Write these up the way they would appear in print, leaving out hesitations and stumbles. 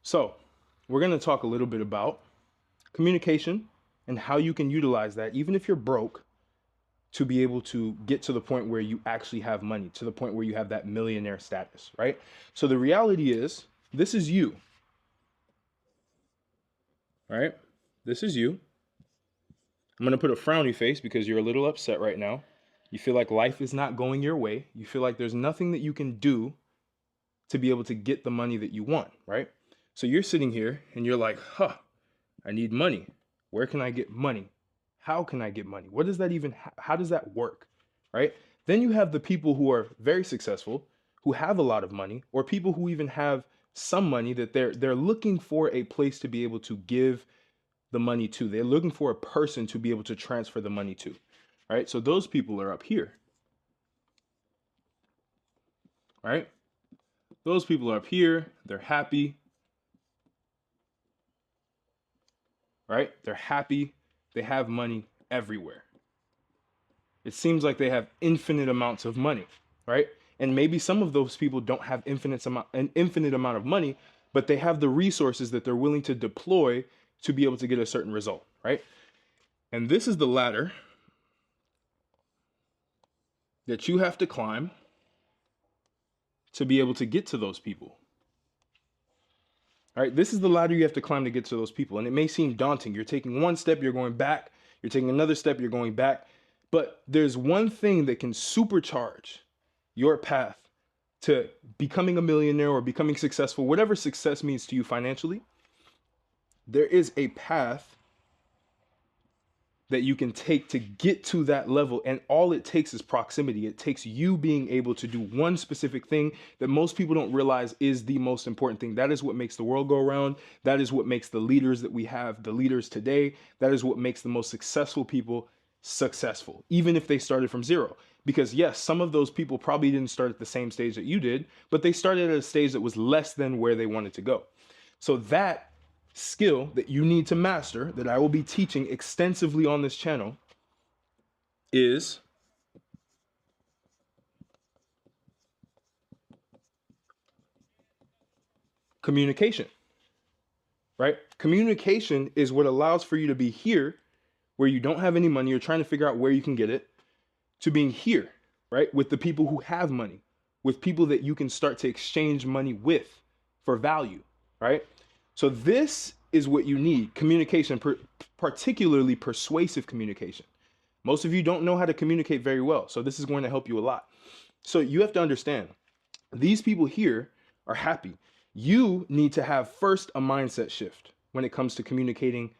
So we're going to talk a little bit about communication and how you can utilize that, even if you're broke, to be able to get to the point where you actually have money, to the point where you have that millionaire status, right? So the reality is, this is you, right? This is you. I'm going to put a frowny face because you're a little upset right now. You feel like life is not going your way. You feel like there's nothing that you can do to be able to get the money that you want, right? So you're sitting here and you're like, I need money. Where can I get money? How can I get money? What does that even, how does that work, right? Then you have the people who are very successful, who have a lot of money, or people who even have some money that they're looking for a place to be able to give the money to. They're looking for a person to be able to transfer the money to, right? So those people are up here, right? Those people are up here. They're happy, right? They're happy. They have money everywhere. It seems like they have infinite amounts of money, right? And maybe some of those people don't have an infinite amount of money, but they have the resources that they're willing to deploy to be able to get a certain result, right? And this is the ladder that you have to climb to be able to get to those people. All right, this is the ladder you have to climb to get to those people. And it may seem daunting. You're taking one step, you're going back. You're taking another step, you're going back. But there's one thing that can supercharge your path to becoming a millionaire or becoming successful, whatever success means to you financially. There is a path that you can take to get to that level. And all it takes is proximity. It takes you being able to do one specific thing that most people don't realize is the most important thing. That is what makes the world go around. That is what makes the leaders that we have, the leaders today. That is what makes the most successful people successful, even if they started from zero. Because yes, some of those people probably didn't start at the same stage that you did, but they started at a stage that was less than where they wanted to go. So that skill that you need to master, that I will be teaching extensively on this channel, is communication, right? Communication is what allows for you to be here where you don't have any money, you're trying to figure out where you can get it, to being here, right? With the people who have money, with people that you can start to exchange money with for value, right? So this is what you need, communication, particularly persuasive communication. Most of you don't know how to communicate very well, so this is going to help you a lot. So you have to understand, these people here are happy. You need to have first a mindset shift when it comes to communicating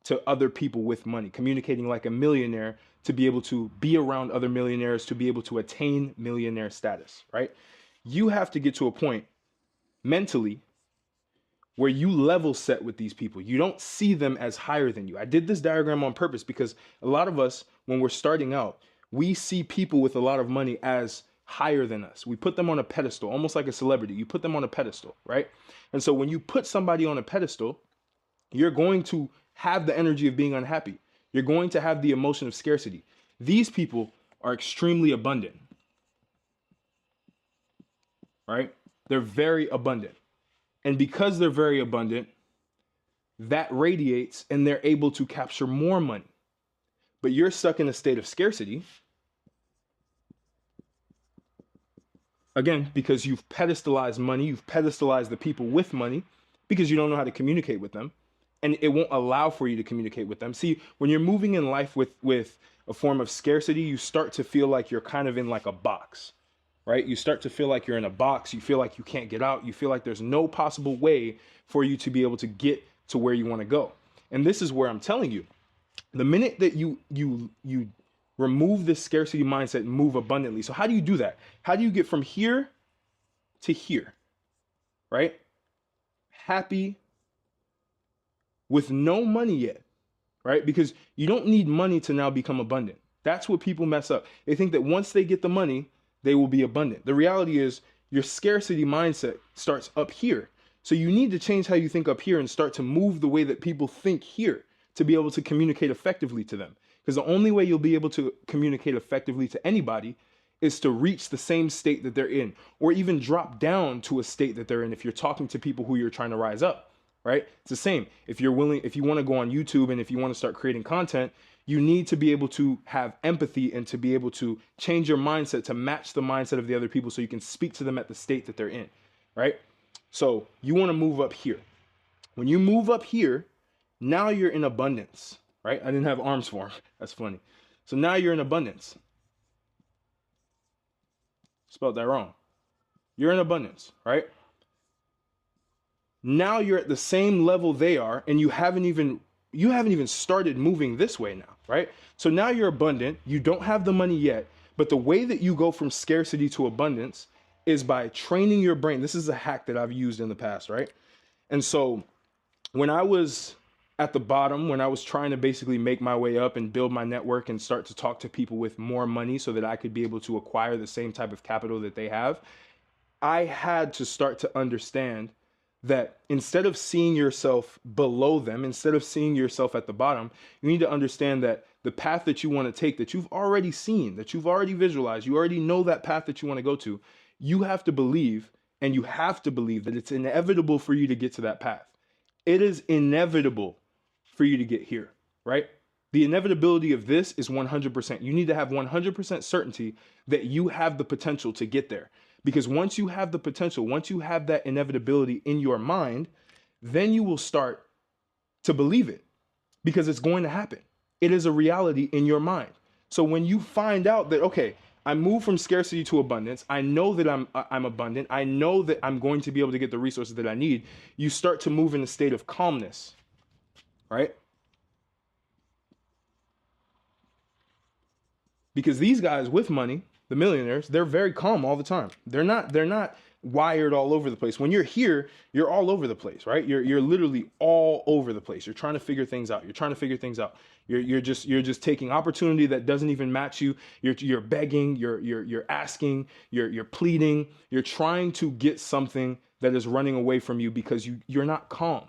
to other people with money, communicating like a millionaire, to be able to be around other millionaires, to be able to attain millionaire status, right? You have to get to a point mentally where you level set with these people. You don't see them as higher than you. I did this diagram on purpose because a lot of us, when we're starting out, we see people with a lot of money as higher than us. We put them on a pedestal, almost like a celebrity. You put them on a pedestal, right? And so when you put somebody on a pedestal, you're going to have the energy of being unhappy. You're going to have the emotion of scarcity. These people are extremely abundant, right? They're very abundant. And because they're very abundant, that radiates and they're able to capture more money. But you're stuck in a state of scarcity. Again, because you've pedestalized money, you've pedestalized the people with money because you don't know how to communicate with them. And it won't allow for you to communicate with them. See, when you're moving in life with a form of scarcity, you start to feel like you're kind of in like a box, right? You start to feel like you're in a box. You feel like you can't get out. You feel like there's no possible way for you to be able to get to where you want to go. And this is where I'm telling you, the minute that you remove this scarcity mindset and move abundantly. So how do you do that? How do you get from here to here, right? Happy, with no money yet, right? Because you don't need money to now become abundant. That's what people mess up. They think that once they get the money, they will be abundant. The reality is your scarcity mindset starts up here. So you need to change how you think up here and start to move the way that people think here to be able to communicate effectively to them. Because the only way you'll be able to communicate effectively to anybody is to reach the same state that they're in, or even drop down to a state that they're in if you're talking to people who you're trying to rise up, right? It's the same. If you're willing, if you want to go on YouTube and if you want to start creating content, you need to be able to have empathy and to be able to change your mindset to match the mindset of the other people so you can speak to them at the state that they're in, right? So you want to move up here. When you move up here, now you're in abundance, right? I didn't have arms for him. That's funny. So now you're in abundance. Spelled that wrong. You're in abundance, right? Now you're at the same level they are, and you haven't even started moving this way now, right? So now you're abundant. You don't have the money yet, but the way that you go from scarcity to abundance is by training your brain. This is a hack that I've used in the past, right? And so when I was at the bottom, when I was trying to basically make my way up and build my network and start to talk to people with more money so that I could be able to acquire the same type of capital that they have, I had to start to understand that instead of seeing yourself below them, instead of seeing yourself at the bottom, you need to understand that the path that you want to take, that you've already seen, that you've already visualized, you already know that path that you want to go to, you have to believe, and you have to believe that it's inevitable for you to get to that path. It is inevitable for you to get here, right? The inevitability of this is 100%. You need to have 100% certainty that you have the potential to get there. Because once you have the potential, once you have that inevitability in your mind, then you will start to believe it because it's going to happen. It is a reality in your mind. So when you find out that, okay, I move from scarcity to abundance, I know that I'm abundant, I know that I'm going to be able to get the resources that I need, you start to move in a state of calmness, right? Because these guys with money, the millionaires, they're very calm all the time. They're not wired all over the place. When you're here, you're all over the place, right? You're literally all over the place. You're trying to figure things out. You're just taking opportunity that doesn't even match you. You're begging, you're asking, you're pleading. You're trying to get something that is running away from you because you're not calm.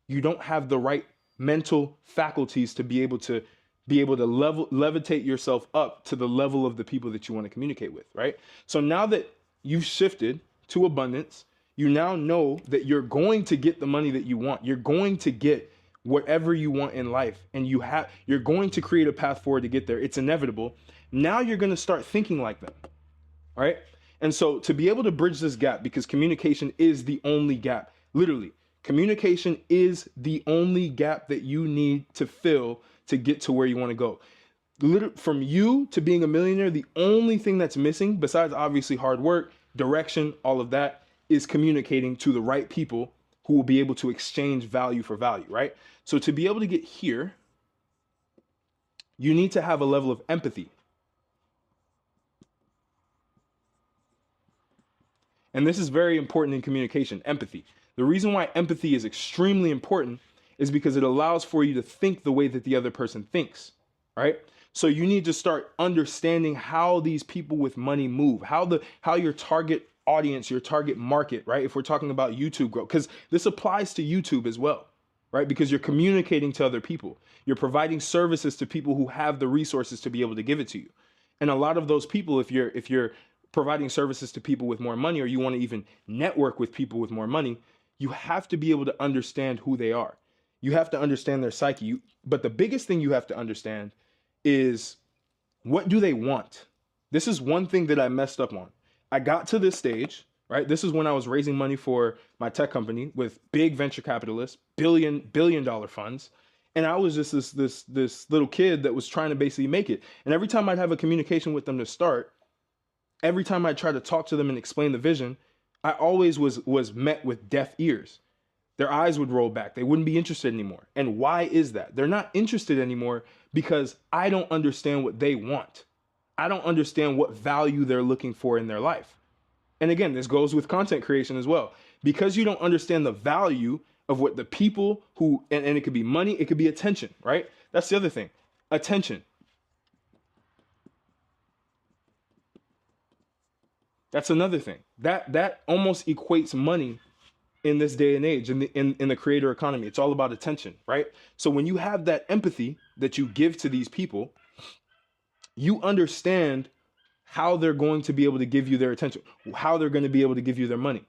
You don't have the right mental faculties to be able to levitate yourself up to the level of the people that you want to communicate with, right? So now that you've shifted to abundance, you now know that you're going to get the money that you want. You're going to get whatever you want in life, and you're going to create a path forward to get there. It's inevitable. Now you're going to start thinking like them, all right? And so to be able to bridge this gap, because communication is the only gap, literally, communication is the only gap that you need to fill to get to where you want to go. From you to being a millionaire, the only thing that's missing, besides obviously hard work, direction, all of that, is communicating to the right people who will be able to exchange value for value, right? So to be able to get here, you need to have a level of empathy. And this is very important in communication, empathy. The reason why empathy is extremely important is because it allows for you to think the way that the other person thinks, right? So you need to start understanding how these people with money move, how your target audience, your target market, right? If we're talking about YouTube growth, because this applies to YouTube as well, right? Because you're communicating to other people. You're providing services to people who have the resources to be able to give it to you. And a lot of those people, if you're providing services to people with more money, or you want to even network with people with more money, you have to be able to understand who they are. You have to understand their psyche. But the biggest thing you have to understand is, what do they want? This is one thing that I messed up on. I got to this stage, right? This is when I was raising money for my tech company with big venture capitalists, billion dollar funds. And I was just this little kid that was trying to basically make it. And every time I'd have a communication with them to start, every time I tried to talk to them and explain the vision, I always was met with deaf ears. Their eyes would roll back. They wouldn't be interested anymore. And why is that? They're not interested anymore because I don't understand what they want. I don't understand what value they're looking for in their life. And again, this goes with content creation as well. Because you don't understand the value of what the people who, and it could be money, it could be attention, right? That's the other thing. Attention. That's another thing. That almost equates money in this day and age, in the creator economy. It's all about attention, right? So when you have that empathy that you give to these people, you understand how they're going to be able to give you their attention, how they're going to be able to give you their money.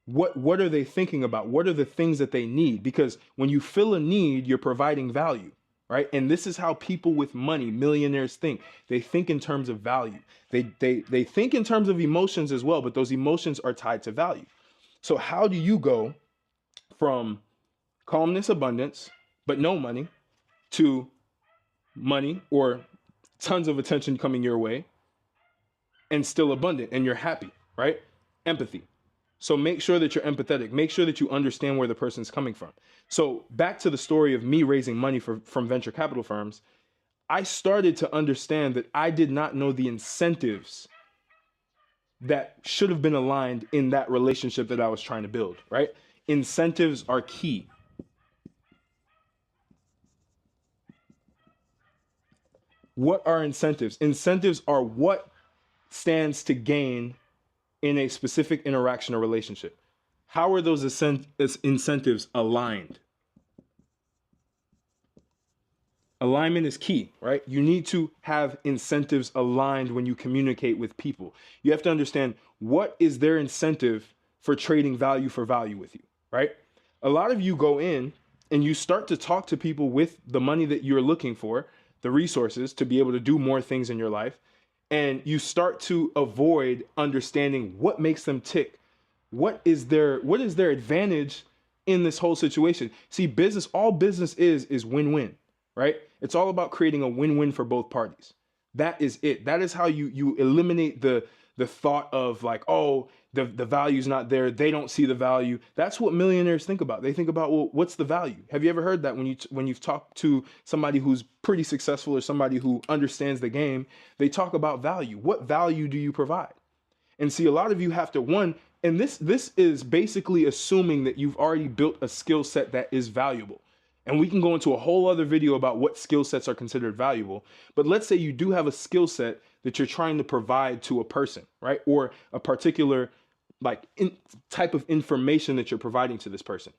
What are they thinking about? What are the things that they need? Because when you fill a need, you're providing value, right? And this is how people with money, millionaires, think. They think in terms of value. They think in terms of emotions as well, but those emotions are tied to value. So how do you go from calmness, abundance, but no money, to money or tons of attention coming your way and still abundant and you're happy, right? Empathy. So make sure that you're empathetic. Make sure that you understand where the person's coming from. So back to the story of me raising money from venture capital firms, I started to understand that I did not know the incentives that should have been aligned in that relationship that I was trying to build, right? Incentives are key. What are incentives? Incentives are what stands to gain in a specific interaction or relationship. How are those incentives aligned? Alignment is key, right? You need to have incentives aligned when you communicate with people. You have to understand what is their incentive for trading value for value with you, right? A lot of you go in and you start to talk to people with the money that you're looking for, the resources to be able to do more things in your life. And you start to avoid understanding what makes them tick. What is their advantage in this whole situation? See, all business is win-win, right? It's all about creating a win-win for both parties. That is it. That is how you eliminate the thought of like, oh, the value's not there. They don't see the value. That's what millionaires think about. They think about, well, what's the value? Have you ever heard that when you've talked to somebody who's pretty successful or somebody who understands the game? They talk about value. What value do you provide? And see, a lot of you have to, and this is basically assuming that you've already built a skill set that is valuable. And we can go into a whole other video about what skill sets are considered valuable. But let's say you do have a skill set that you're trying to provide to a person, right? Or a particular type of information that you're providing to this person.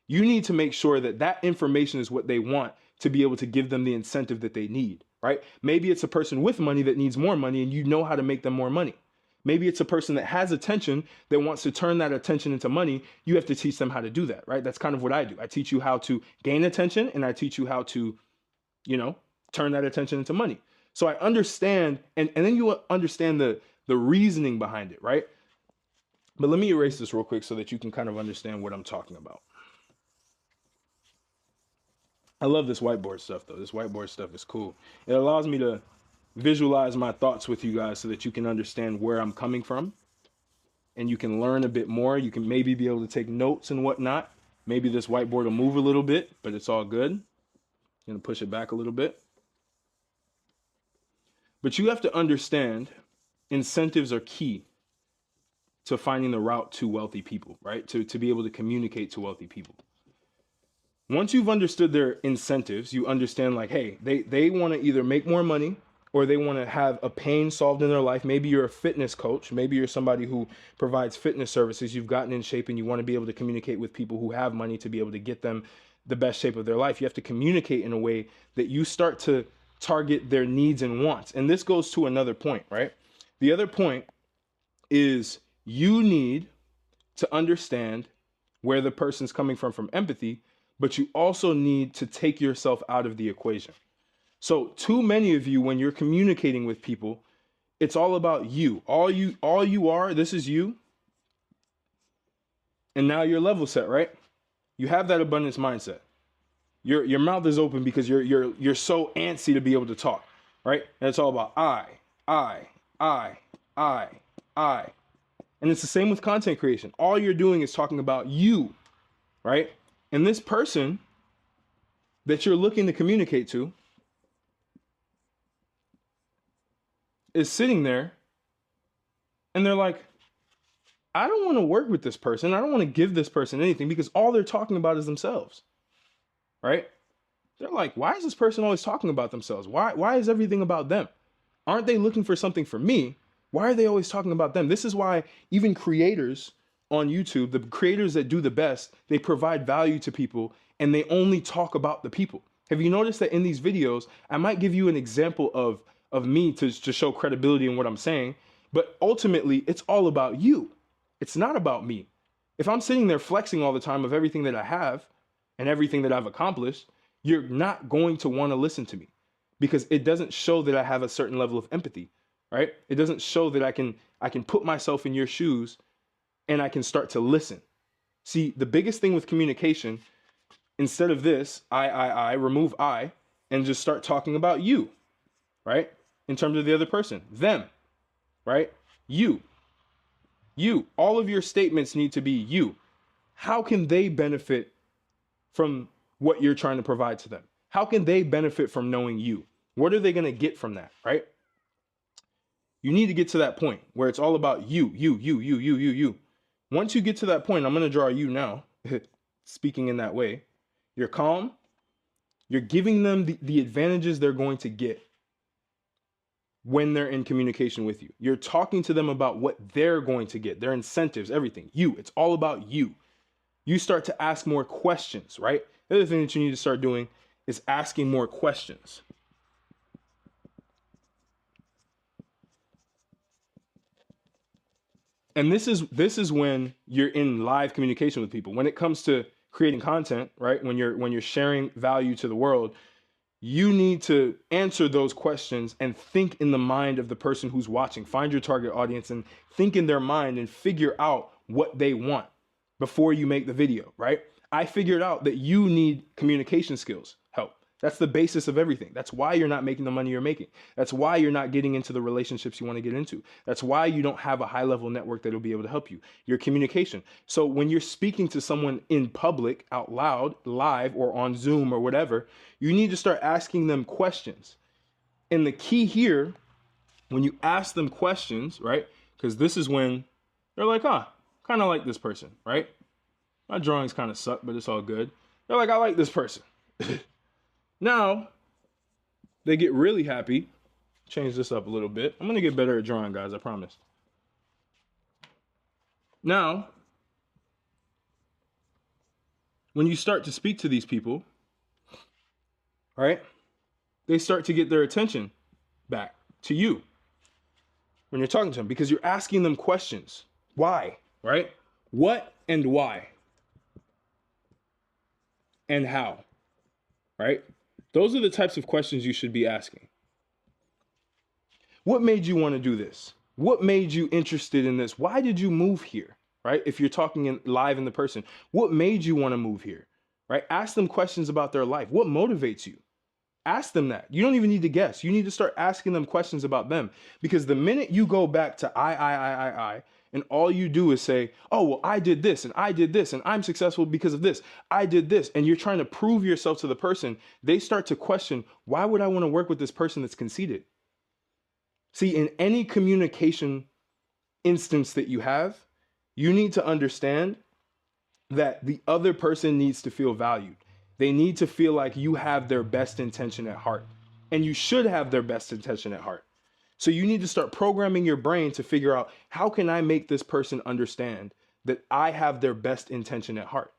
You need to make sure that that information is what they want to be able to give them the incentive that they need, right? Maybe it's a person with money that needs more money and you know how to make them more money. Maybe it's a person that has attention that wants to turn that attention into money. You have to teach them how to do that, right? That's kind of what I do. I teach you how to gain attention and I teach you how to, turn that attention into money. So I understand, and then you understand the reasoning behind it, right? But let me erase this real quick so that you can kind of understand what I'm talking about. I love this whiteboard stuff though. This whiteboard stuff is cool. It allows me to visualize my thoughts with you guys so that you can understand where I'm coming from and you can learn a bit more. You can maybe be able to take notes and whatnot. Maybe this whiteboard will move a little bit, but it's all good. I'm going to push it back a little bit. But you have to understand incentives are key to finding the route to wealthy people, right? To be able to communicate to wealthy people. Once you've understood their incentives, you understand like, hey, they want to either make more money or they want to have a pain solved in their life. Maybe you're a fitness coach. Maybe you're somebody who provides fitness services. You've gotten in shape and you want to be able to communicate with people who have money to be able to get them the best shape of their life. You have to communicate in a way that you start to target their needs and wants. And this goes to another point, right? The other point is you need to understand where the person's coming from empathy, but you also need to take yourself out of the equation. So too many of you, when you're communicating with people, it's all about you. All you are, this is you. And now you're level set, right? You have that abundance mindset. Your mouth is open because you're so antsy to be able to talk, right? And it's all about I. And it's the same with content creation. All you're doing is talking about you, right? And this person that you're looking to communicate to is sitting there and they're like, I don't want to work with this person. I don't want to give this person anything because all they're talking about is themselves, right? They're like, why is this person always talking about themselves? Why is everything about them? Aren't they looking for something from me? Why are they always talking about them? This is why even creators on YouTube, the creators that do the best, they provide value to people and they only talk about the people. Have you noticed that in these videos, I might give you an example of of me to show credibility in what I'm saying. But ultimately, it's all about you. It's not about me. If I'm sitting there flexing all the time of everything that I have and everything that I've accomplished, you're not going to want to listen to me, because it doesn't show that I have a certain level of empathy, right? It doesn't show that I can put myself in your shoes and I can start to listen. See, the biggest thing with communication, instead of this, I, remove I, and just start talking about you, right? In terms of the other person, them, right? You, all of your statements need to be you. How can they benefit from what you're trying to provide to them? How can they benefit from knowing you? What are they going to get from that, right? You need to get to that point where it's all about you. Once you get to that point, I'm going to draw you now, speaking in that way. You're calm. You're giving them the advantages they're going to get when they're in communication with you. You're talking to them about what they're going to get, their incentives, everything. You, it's all about you. You start to ask more questions, right? The other thing that you need to start doing is asking more questions. And this is when you're in live communication with people. When it comes to creating content, right? When you're sharing value to the world, you need to answer those questions and think in the mind of the person who's watching. Find your target audience and think in their mind and figure out what they want before you make the video, right? I figured out that you need communication skills help. That's the basis of everything. That's why you're not making the money you're making. That's why you're not getting into the relationships you want to get into. That's why you don't have a high level network that will be able to help you. Your communication. So when you're speaking to someone in public, out loud, live, or on Zoom or whatever, you need to start asking them questions. And the key here, when you ask them questions, right? Because this is when they're like, kind of like this person, right? My drawings kind of suck, but it's all good. They're like, I like this person. Now, they get really happy. Change this up a little bit. I'm going to get better at drawing, guys, I promise. Now, when you start to speak to these people, right, they start to get their attention back to you when you're talking to them, because you're asking them questions. Why, right? What and why? And how, right? Those are the types of questions you should be asking. What made you want to do this? What made you interested in this? Why did you move here, right? If you're talking live in the person, what made you want to move here, right? Ask them questions about their life. What motivates you? Ask them that. You don't even need to guess. You need to start asking them questions about them, because the minute you go back to I, and all you do is say, oh, well, I did this and I did this and I'm successful because of this. I did this. And you're trying to prove yourself to the person. They start to question, why would I want to work with this person that's conceited? See, in any communication instance that you have, you need to understand that the other person needs to feel valued. They need to feel like you have their best intention at heart. And you should have their best intention at heart. So you need to start programming your brain to figure out, how can I make this person understand that I have their best intention at heart?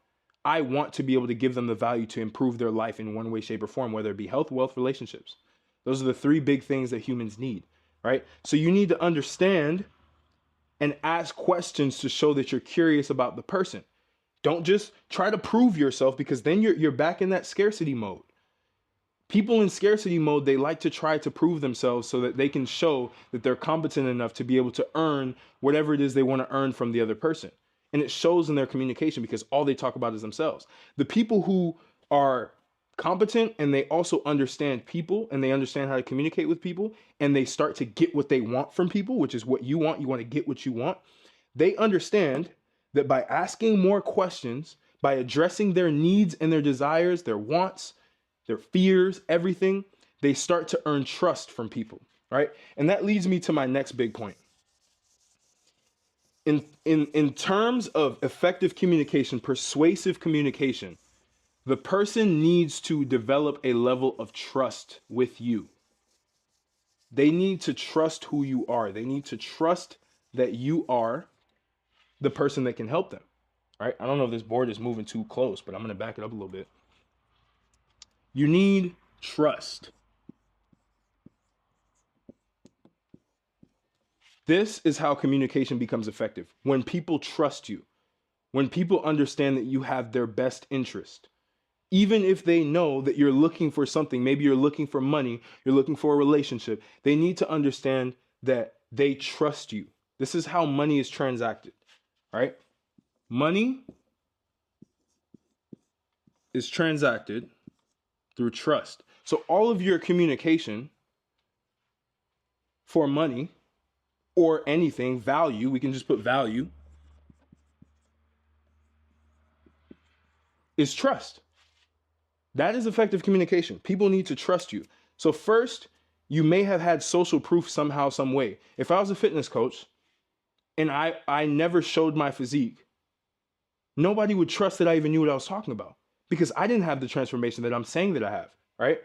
I want to be able to give them the value to improve their life in one way, shape, or form, whether it be health, wealth, relationships. Those are the three big things that humans need, right? So you need to understand and ask questions to show that you're curious about the person. Don't just try to prove yourself, because then you're back in that scarcity mode. People in scarcity mode, they like to try to prove themselves so that they can show that they're competent enough to be able to earn whatever it is they want to earn from the other person. And it shows in their communication, because all they talk about is themselves. The people who are competent and they also understand people and they understand how to communicate with people, and they start to get what they want from people, which is what you want to get what you want. They understand that by asking more questions, by addressing their needs and their desires, their wants, their fears, everything, they start to earn trust from people, right? And that leads me to my next big point. In terms of effective communication, persuasive communication, the person needs to develop a level of trust with you. They need to trust who you are. They need to trust that you are the person that can help them, right? I don't know if this board is moving too close, but I'm going to back it up a little bit. You need trust. This is how communication becomes effective. When people trust you, when people understand that you have their best interest, even if they know that you're looking for something, maybe you're looking for money, you're looking for a relationship, they need to understand that they trust you. This is how money is transacted, right? Money is transacted through trust. So all of your communication for money or anything, value, we can just put value, is trust. That is effective communication. People need to trust you. So first, you may have had social proof somehow, some way. If I was a fitness coach and I never showed my physique, nobody would trust that I even knew what I was talking about because I didn't have the transformation that I'm saying that I have, right?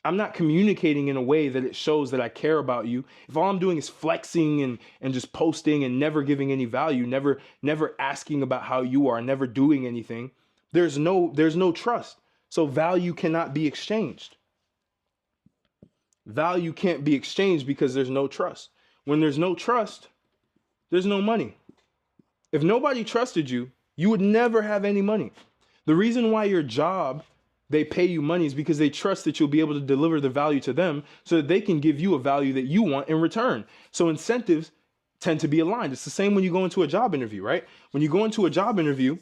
I'm not communicating in a way that it shows that I care about you. If all I'm doing is flexing and just posting and never giving any value, never asking about how you are, never doing anything, there's no trust. So value cannot be exchanged. Value can't be exchanged because there's no trust. When there's no trust, there's no money. If nobody trusted you, you would never have any money. The reason why your job, they pay you money is because they trust that you'll be able to deliver the value to them so that they can give you a value that you want in return. So incentives tend to be aligned. It's the same when you go into a job interview, right? When you go into a job interview,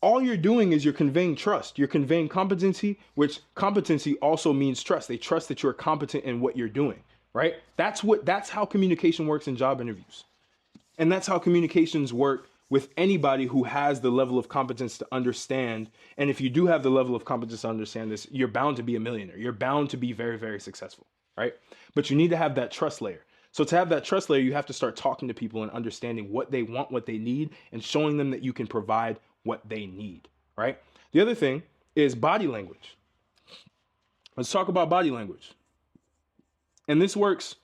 all you're doing is you're conveying trust. You're conveying competency, which competency also means trust. They trust that you're competent in what you're doing, right? That's how communication works in job interviews. And that's how communications work with anybody who has the level of competence to understand. And if you do have the level of competence to understand this, you're bound to be a millionaire. You're bound to be very, very successful, right? But you need to have that trust layer. So to have that trust layer, you have to start talking to people and understanding what they want, what they need, and showing them that you can provide what they need, right? The other thing is body language. Let's talk about body language. And this works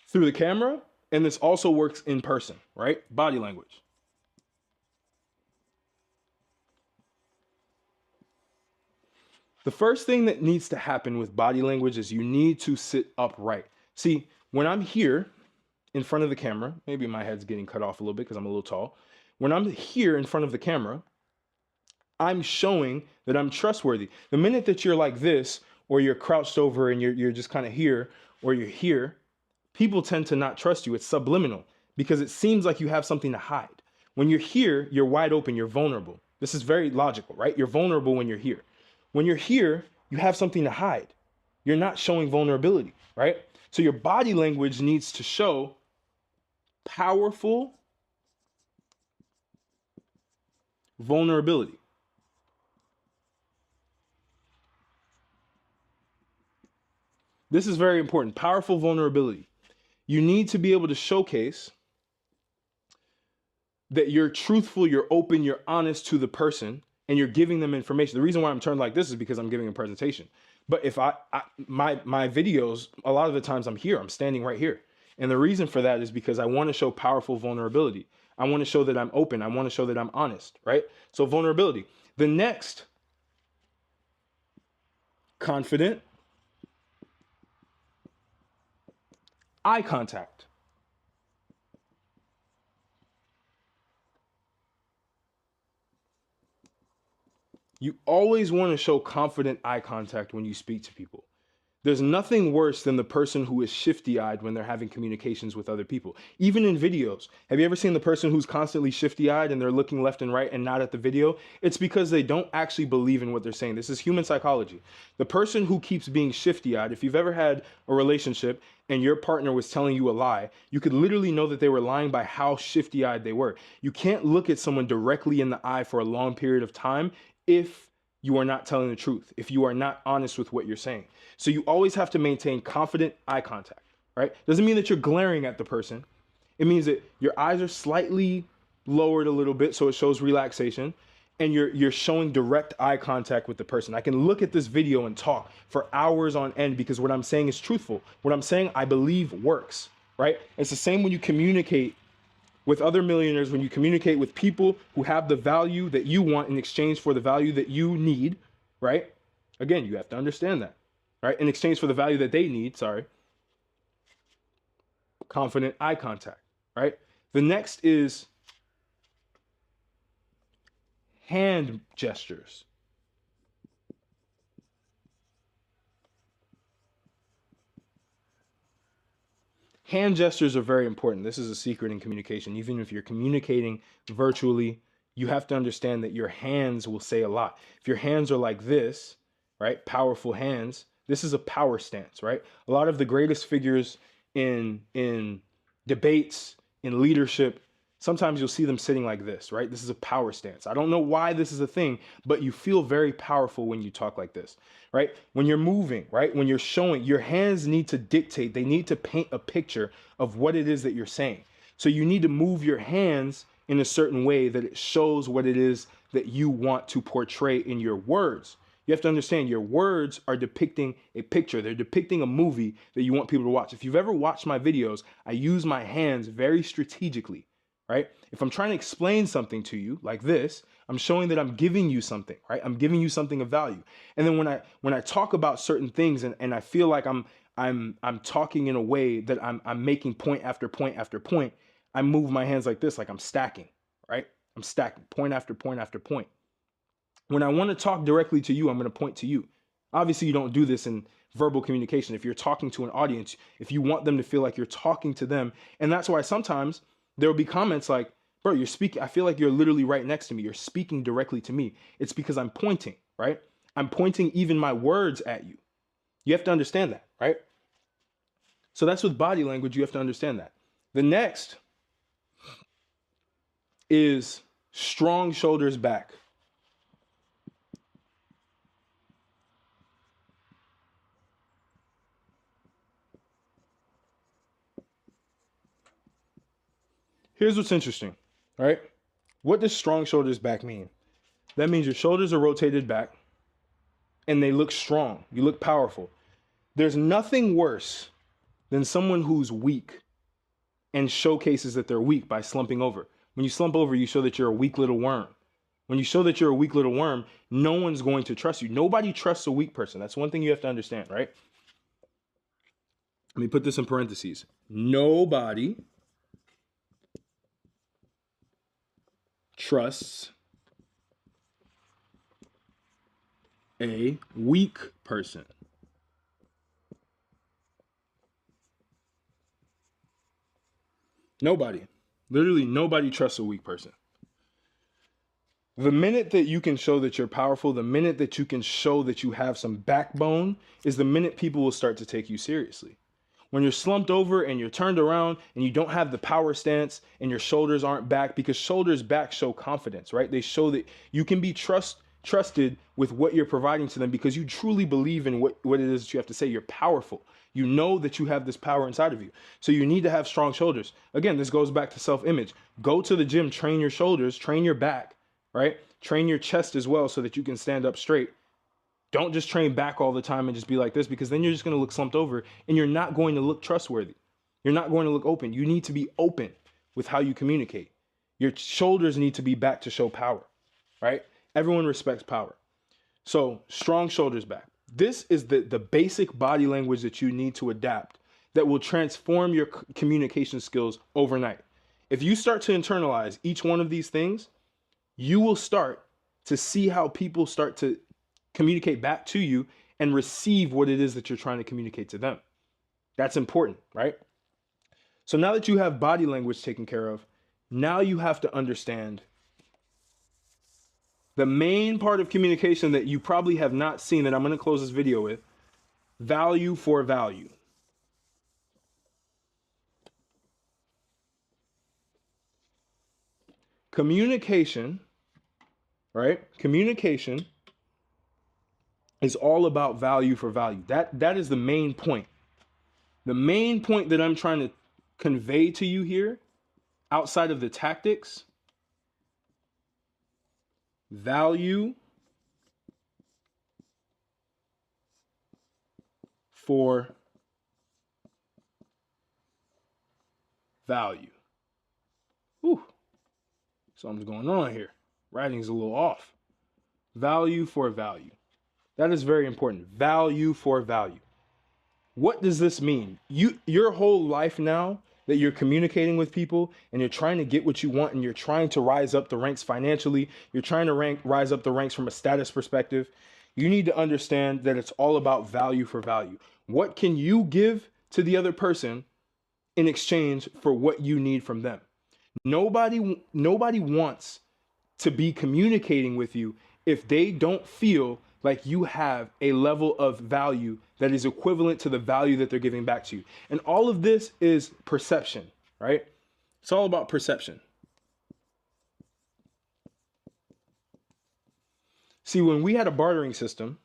through the camera, and this also works in person, right? Body language. The first thing that needs to happen with body language is you need to sit upright. See, when I'm here in front of the camera, maybe my head's getting cut off a little bit because I'm a little tall. When I'm here in front of the camera, I'm showing that I'm trustworthy. The minute that you're like this, or you're crouched over and you're just kind of here, or you're here, people tend to not trust you. It's subliminal because it seems like you have something to hide. When you're here, you're wide open, you're vulnerable. This is very logical, right? You're vulnerable when you're here. When you're here, you have something to hide. You're not showing vulnerability, right? So your body language needs to show powerful vulnerability. This is very important. Powerful vulnerability. You need to be able to showcase that you're truthful, you're open, you're honest to the person, and you're giving them information. The reason why I'm turned like this is because I'm giving a presentation. But if my videos, a lot of the times I'm here, I'm standing right here. And the reason for that is because I want to show powerful vulnerability. I want to show that I'm open. I want to show that I'm honest, right? So vulnerability. The next, confident, eye contact. You always want to show confident eye contact when you speak to people. There's nothing worse than the person who is shifty-eyed when they're having communications with other people. Even in videos. Have you ever seen the person who's constantly shifty-eyed and they're looking left and right and not at the video? It's because they don't actually believe in what they're saying. This is human psychology. The person who keeps being shifty-eyed, if you've ever had a relationship and your partner was telling you a lie, you could literally know that they were lying by how shifty-eyed they were. You can't look at someone directly in the eye for a long period of time if you are not telling the truth, if you are not honest with what you're saying. So you always have to maintain confident eye contact, right? Doesn't mean that you're glaring at the person. It means that your eyes are slightly lowered a little bit so it shows relaxation, and you're showing direct eye contact with the person. I can look at this video and talk for hours on end because what I'm saying is truthful. What I'm saying, I believe works, right? It's the same when you communicate with other millionaires, when you communicate with people who have the value that you want in exchange for the value that you need, right? Again, you have to understand that, right? In exchange for the value that they need, sorry. confident eye contact, right? The next is hand gestures. Hand gestures are very important. This is a secret in communication. Even if you're communicating virtually, you have to understand that your hands will say a lot. If your hands are like this, right? Powerful hands. This is a power stance, right? A lot of the greatest figures in debates, in leadership, sometimes you'll see them sitting like this, right? This is a power stance. I don't know why this is a thing, but you feel very powerful when you talk like this, right? When you're moving, right? When you're showing, your hands need to dictate, they need to paint a picture of what it is that you're saying. So you need to move your hands in a certain way that it shows what it is that you want to portray in your words. You have to understand your words are depicting a picture. They're depicting a movie that you want people to watch. If you've ever watched my videos, I use my hands very strategically, right? If I'm trying to explain something to you like this, I'm showing that I'm giving you something, right? I'm giving you something of value. And then when I talk about certain things and I feel like I'm talking in a way that I'm making point after point after point, I move my hands like this, like I'm stacking, right? I'm stacking point after point after point. When I want to talk directly to you, I'm going to point to you. Obviously, you don't do this in verbal communication. If you're talking to an audience, if you want them to feel like you're talking to them, and that's why sometimes there will be comments like, bro, you're speaking, I feel like you're literally right next to me. You're speaking directly to me. It's because I'm pointing, right? I'm pointing even my words at you. You have to understand that, right? So that's with body language. You have to understand that. The next is strong shoulders back. Here's what's interesting, right? What does strong shoulders back mean? That means your shoulders are rotated back and they look strong. You look powerful. There's nothing worse than someone who's weak and showcases that they're weak by slumping over. When you slump over, you show that you're a weak little worm. When you show that you're a weak little worm, no one's going to trust you. Nobody trusts a weak person. That's one thing you have to understand, right? Let me put this in parentheses. Nobody trusts a weak person. Nobody. Literally nobody trusts a weak person. The minute that you can show that you're powerful, the minute that you can show that you have some backbone, is the minute people will start to take you seriously. When you're slumped over and you're turned around and you don't have the power stance and your shoulders aren't back, because shoulders back show confidence, right? They show that you can be trusted with what you're providing to them because you truly believe in what it is that you have to say. You're powerful. You know that you have this power inside of you. So you need to have strong shoulders. Again, this goes back to self-image. Go to the gym, train your shoulders, train your back, right? Train your chest as well so that you can stand up straight. Don't just train back all the time and just be like this, because then you're just going to look slumped over and you're not going to look trustworthy. You're not going to look open. You need to be open with how you communicate. Your shoulders need to be back to show power, right? Everyone respects power. So strong shoulders back. This is the basic body language that you need to adapt that will transform your communication skills overnight. If you start to internalize each one of these things, you will start to see how people start to communicate back to you and receive what it is that you're trying to communicate to them. That's important, right? So now that you have body language taken care of, now you have to understand the main part of communication that you probably have not seen, that I'm going to close this video with: value for value. Communication, right? Communication is all about value for value. That is the main point. The main point that I'm trying to convey to you here, outside of the tactics: value for value. Ooh, something's going on here. Writing's a little off. Value for value. That is very important. Value for value. What does this mean? Your whole life now that you're communicating with people and you're trying to get what you want and you're trying to rise up the ranks financially, you're trying to rise up the ranks from a status perspective, you need to understand that it's all about value for value. What can you give to the other person in exchange for what you need from them? Nobody wants to be communicating with you if they don't feel like you have a level of value that is equivalent to the value that they're giving back to you. And all of this is perception, right? It's all about perception. See, when we had a bartering system,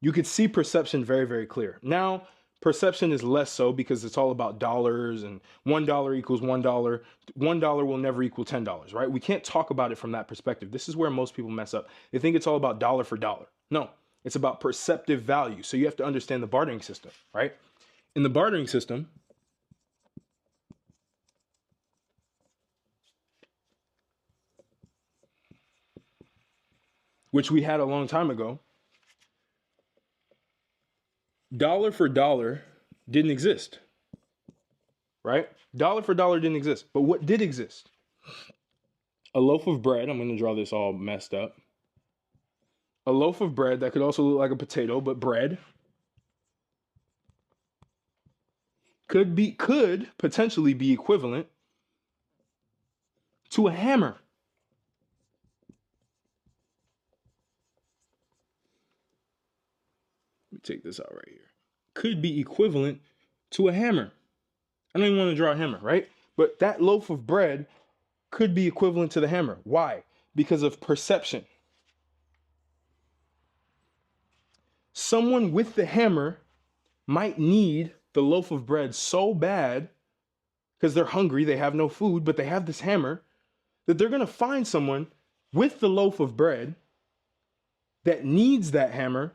you could see perception very, very clear. Now, perception is less so because it's all about dollars and $1 equals $1. $1 will never equal $10, right? We can't talk about it from that perspective. This is where most people mess up. They think it's all about dollar for dollar. No, it's about perceptive value. So you have to understand the bartering system, right? In the bartering system, which we had a long time ago, dollar for dollar didn't exist, right? Dollar for dollar didn't exist. But what did exist? A loaf of bread. I'm going to draw this all messed up. A loaf of bread that could also look like a potato, but bread could potentially be equivalent to a hammer. Let me take this out right here. Could be equivalent to a hammer. I don't even want to draw a hammer, right? But that loaf of bread could be equivalent to the hammer. Why? Because of perception. Someone with the hammer might need the loaf of bread so bad because they're hungry, they have no food, but they have this hammer, that they're going to find someone with the loaf of bread that needs that hammer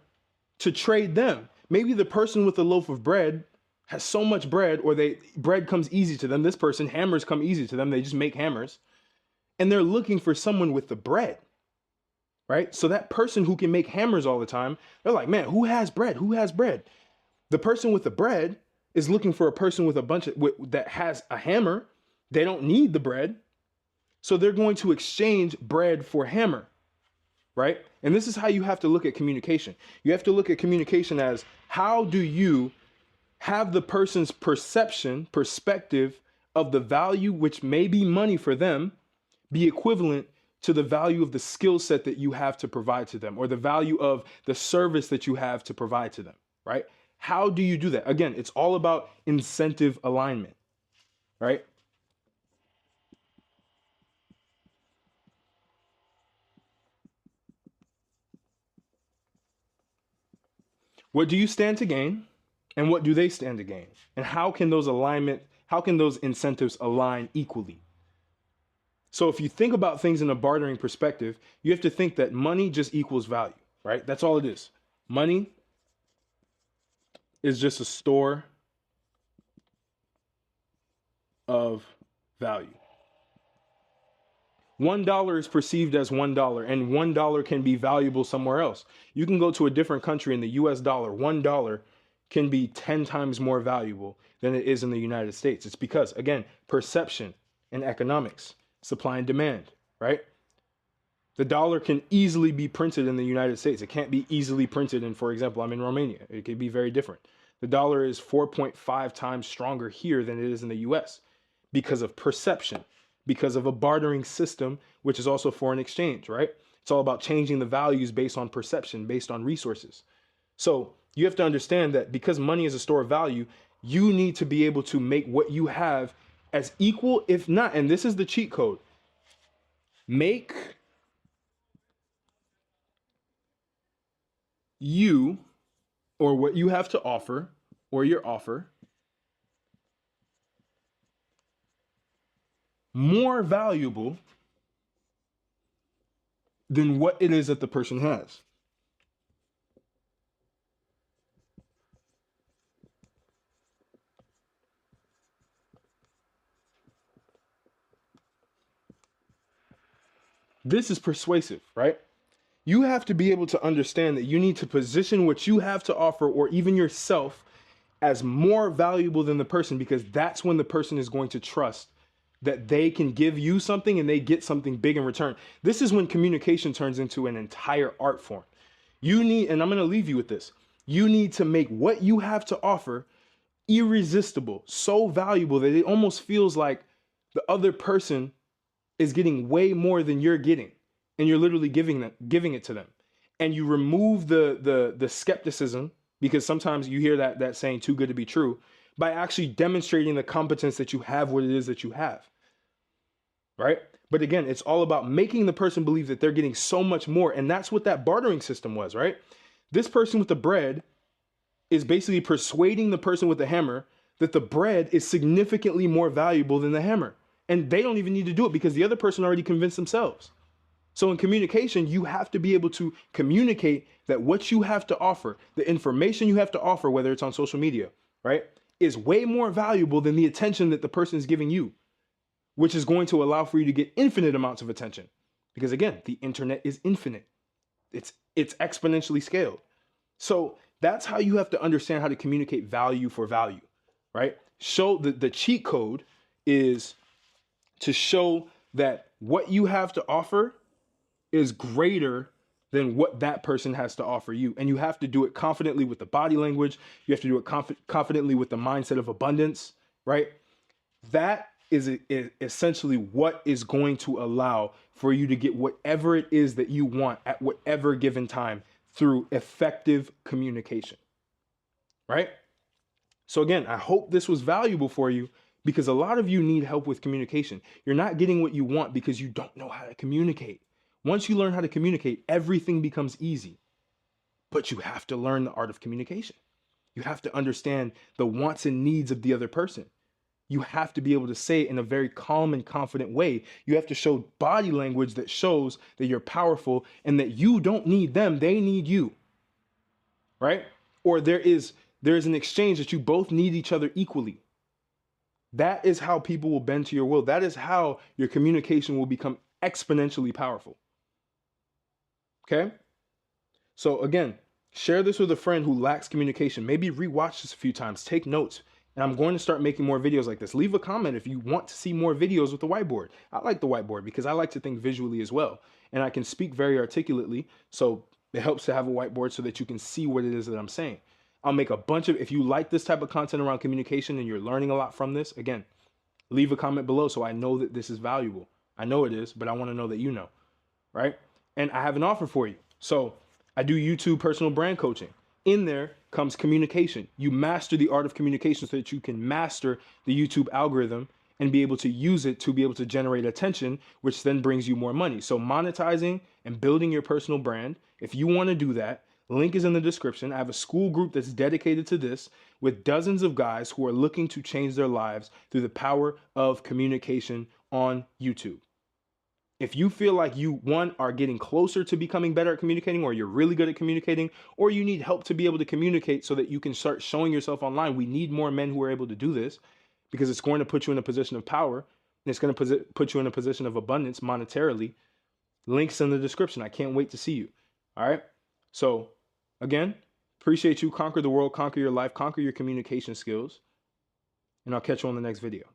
to trade them. Maybe the person with the loaf of bread has so much bread, or bread comes easy to them. This person, hammers come easy to them. They just make hammers. And they're looking for someone with the bread, right? So that person who can make hammers all the time, they're like, man, who has bread? Who has bread? The person with the bread is looking for a person with that has a hammer. They don't need the bread. So they're going to exchange bread for hammer, right? And this is how you have to look at communication. You have to look at communication as, how do you have the person's perspective of the value, which may be money for them, be equivalent to the value of the skill set that you have to provide to them, or the value of the service that you have to provide to them, right? How do you do that? Again, it's all about incentive alignment, right? What do you stand to gain, and what do they stand to gain? And how can those incentives align equally? So if you think about things in a bartering perspective, you have to think that money just equals value, right? That's all it is. Money is just a store of value. $1 is perceived as $1, and $1 can be valuable somewhere else. You can go to a different country, and the US dollar, $1 can be 10 times more valuable than it is in the United States. It's because, again, perception and economics, supply and demand, right? The dollar can easily be printed in the United States. It can't be easily printed in, for example, I'm in Romania. It could be very different. The dollar is 4.5 times stronger here than it is in the US because of perception, because of a bartering system, which is also foreign exchange, right? It's all about changing the values based on perception, based on resources. So you have to understand that because money is a store of value, you need to be able to make what you have as equal, if not, and this is the cheat code, make you, or what you have to offer, or your offer, more valuable than what it is that the person has. This is persuasive, right? You have to be able to understand that you need to position what you have to offer, or even yourself, as more valuable than the person, because that's when the person is going to trust that they can give you something and they get something big in return. This is when communication turns into an entire art form. You need, and I'm going to leave you with this, you need to make what you have to offer irresistible, so valuable that it almost feels like the other person is getting way more than you're getting, and you're literally giving it to them. And you remove the skepticism, because sometimes you hear that saying, too good to be true, by actually demonstrating the competence that you have what it is that you have, right? But again, it's all about making the person believe that they're getting so much more. And that's what that bartering system was, right? This person with the bread is basically persuading the person with the hammer that the bread is significantly more valuable than the hammer. And they don't even need to do it because the other person already convinced themselves. So in communication, you have to be able to communicate that what you have to offer, the information you have to offer, whether it's on social media, right, is way more valuable than the attention that the person is giving you, which is going to allow for you to get infinite amounts of attention. Because again, the internet is infinite. It's exponentially scaled. So that's how you have to understand how to communicate value for value, right? Show the cheat code is to show that what you have to offer is greater than what that person has to offer you. And you have to do it confidently with the body language. You have to do it confidently with the mindset of abundance, right? That is essentially what is going to allow for you to get whatever it is that you want at whatever given time through effective communication, right? So again, I hope this was valuable for you, because a lot of you need help with communication. You're not getting what you want because you don't know how to communicate. Once you learn how to communicate, everything becomes easy. But you have to learn the art of communication. You have to understand the wants and needs of the other person. You have to be able to say it in a very calm and confident way. You have to show body language that shows that you're powerful and that you don't need them, they need you, right? Or there is an exchange that you both need each other equally. That is how people will bend to your will. That is how your communication will become exponentially powerful. Okay? So again, share this with a friend who lacks communication. Maybe rewatch this a few times, take notes. And I'm going to start making more videos like this. Leave a comment if you want to see more videos with the whiteboard. I like the whiteboard because I like to think visually as well. And I can speak very articulately. So it helps to have a whiteboard so that you can see what it is that I'm saying. I'll make a bunch of, if you like this type of content around communication and you're learning a lot from this, again, leave a comment below so I know that this is valuable. I know it is, but I want to know that you know, right? And I have an offer for you. So I do YouTube personal brand coaching. In there comes communication. You master the art of communication so that you can master the YouTube algorithm and be able to use it to be able to generate attention, which then brings you more money. So monetizing and building your personal brand, if you want to do that, link is in the description. I have a school group that's dedicated to this with dozens of guys who are looking to change their lives through the power of communication on YouTube. If you feel like you, one, are getting closer to becoming better at communicating, or you're really good at communicating, or you need help to be able to communicate so that you can start showing yourself online, we need more men who are able to do this, because it's going to put you in a position of power, and it's going to put you in a position of abundance monetarily. Links in the description. I can't wait to see you. All right? So again, appreciate you. Conquer the world, conquer your life, conquer your communication skills, and I'll catch you on the next video.